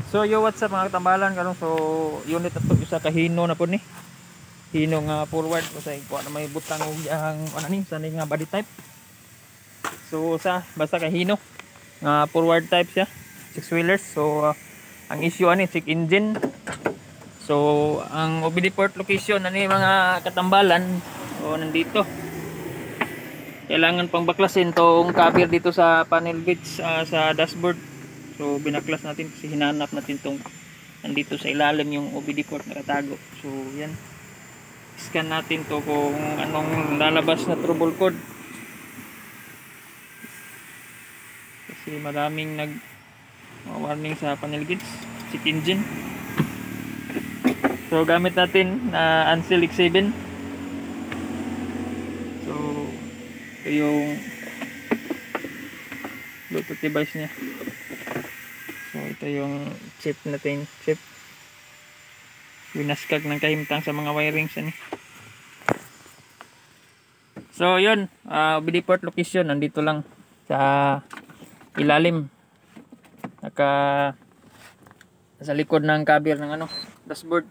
So yo, what's up mga katambalan karon. So unit na to isa ka hino na po ni. Hino nga forward so sa ikuha na may butang og ang ano ni sa nga body type. So sa basta ka hino nga forward type siya, six wheelers. So ang issue ani check engine. So ang OBD port location ani mga katambalan o nandito. Kailangan pang baklasin tong cover dito sa panel gauge sa dashboard. So binaklas natin kasi hinanap natin tong nandito sa ilalim yung OBD port nakatago. So yan. Scan natin to kung anong lalabas na trouble code. Kasi maraming warning sa panel gauge, check engine. So gamit natin na Ansel X7. So ito yung Bluetooth device niya. So ito yung chip natin, chip. Winaskag ng kahimtang sa mga wirings ani. So yun, OBD port location nandito lang sa ilalim. Sa likod ng cover ng dashboard.